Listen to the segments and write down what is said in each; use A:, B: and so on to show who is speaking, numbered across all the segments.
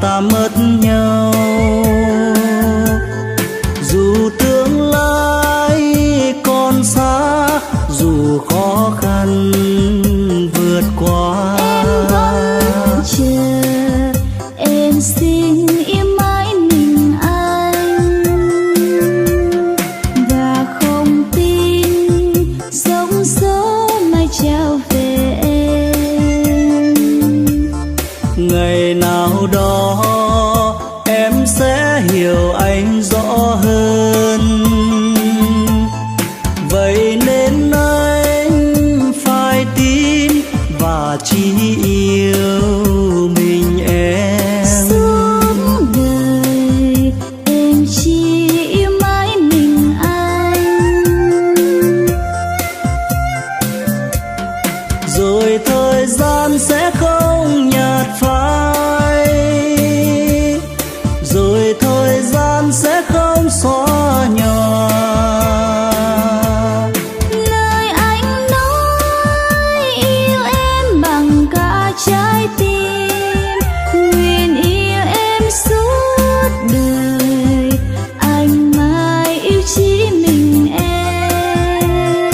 A: ta mất nhau. Dù tương lai còn xa, dù khó khăn vượt qua,
B: em vẫn chờ, em xin yêu mãi mình anh, và không tin sóng gió mai trao về em.
A: ngày nào đó em sẽ hiểu anh rõ hơn, vậy nên anh phải tin và chỉ yêu mình em.
B: Suốt đời em chỉ yêu mãi mình anh,
A: rồi thời gian sẽ không nhạt phai, rồi thời gian sẽ không xóa nhòa.
B: lời anh nói yêu em bằng cả trái tim, nguyện yêu em suốt đời, anh mãi yêu chỉ mình em.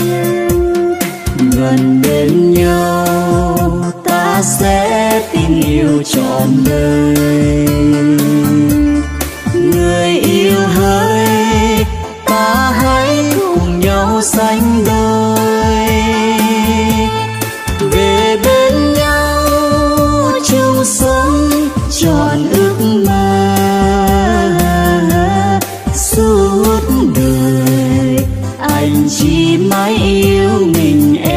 A: Gần bên nhau ta sẽ tin yêu trọn đời. Người yêu hỡi, ta hãy cùng nhau sánh đôi, về bên nhau chung sống trọn ước mơ. Suốt đời anh chỉ mãi yêu mình em.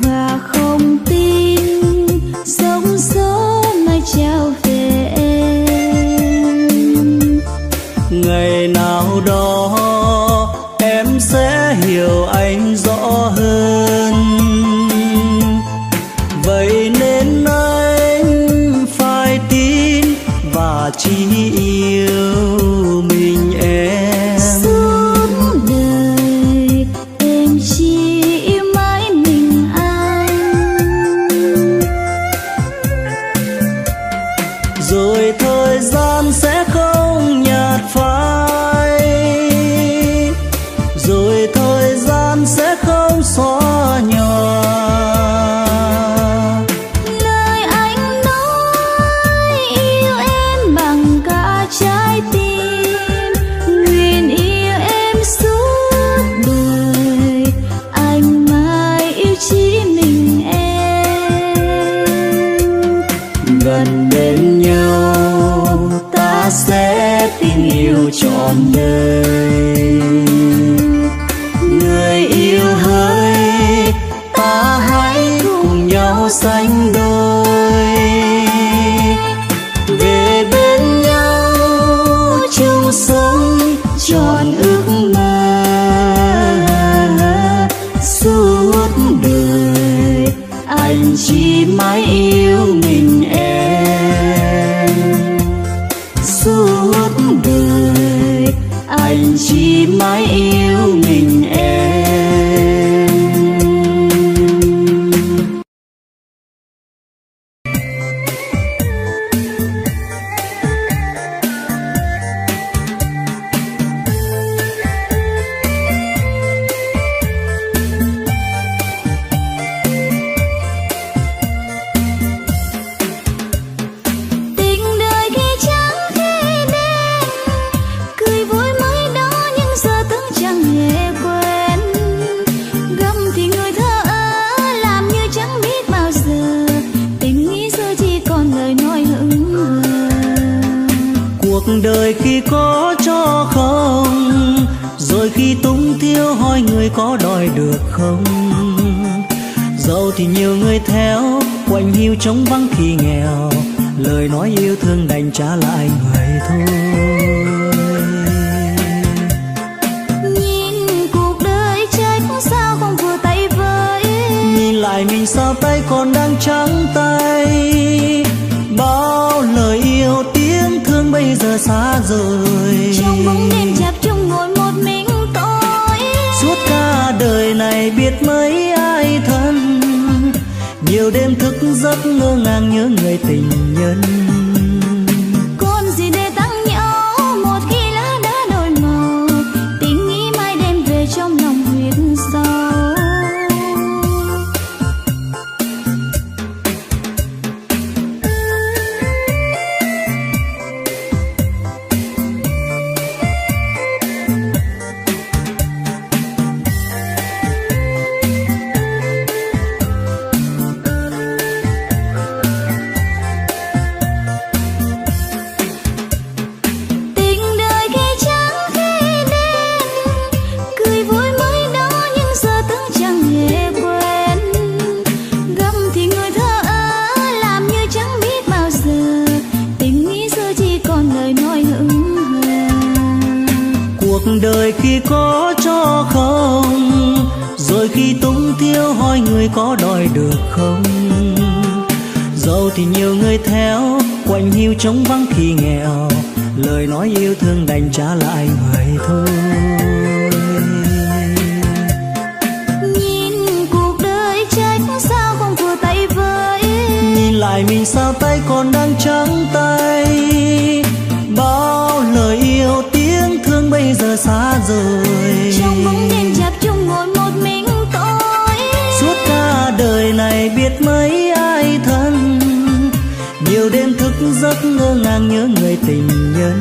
B: Và không tin sóng gió mai trao về em.
A: Ngày nào đó em sẽ hiểu anh rõ hơn, vậy nên anh phải tin và chỉ yêu mình em.
B: Suốt đời em chỉ yêu mãi mình anh,
A: rồi thời gian sẽ không nhạt phai, rồi thời gian sẽ không xóa nhòa.
B: lời anh nói yêu em bằng cả trái tim, nguyện yêu em suốt đời, anh mãi yêu chỉ mình em.
A: Gần bên nhau ta sẽ tin yêu trọn đời. Người yêu hỡi, ta hãy cùng nhau sánh đôi, về bên nhau chung sống trọn ước mơ. Suốt đời anh chỉ mãi yêu mình em. Suốt đời anh chỉ mãi yêu mình em.
B: Tình đời khi trắng khi đen, cười vui mới đó nhưng giờ tưởng chẳng hề quen. Gầm thì người thơ ơ làm như chẳng biết bao giờ, tình nghĩ giờ chỉ còn lời nói hững hờ.
A: Cuộc đời khi có cho không, rồi khi tung thiếu thiêu hỏi người có đòi được không. Giàu thì nhiều người theo, quạnh hiu trống vắng khi nghèo, lời nói yêu thương đành trả lại người thôi.
B: Nhìn cuộc đời trách sao không vừa tay với,
A: nhìn lại mình sao tay còn đang trắng tay. Bao lời yêu tiếng thương bây giờ xa rời,
B: trong bóng đêm chập chung ngồi một mình tôi.
A: suốt cả đời này biết mấy ai thân, nhiều đêm thức giấc ngơ ngàng nhớ người tình nhân.
B: Còn gì để tăng nhau một khi lá đã đổi màu, tình nghĩ mai đêm về trong lòng huyết sâu.
A: Đời khi có cho không, rồi khi tung thiếu hỏi người có đòi được không. Giàu thì nhiều người theo, quạnh hiu trống vắng khi nghèo, lời nói yêu thương đành trả lại người thôi.
B: Nhìn cuộc đời trách sao không vừa tay với,
A: nhìn lại mình sao tay còn đang trắng tay. Bao lời yêu tiếng thương bây giờ xa rời,
B: trong bóng đêm chập chung ngồi một mình tôi.
A: suốt cả đời này biết mấy ai thân, nhiều đêm thức giấc ngơ ngàng nhớ người tình nhân.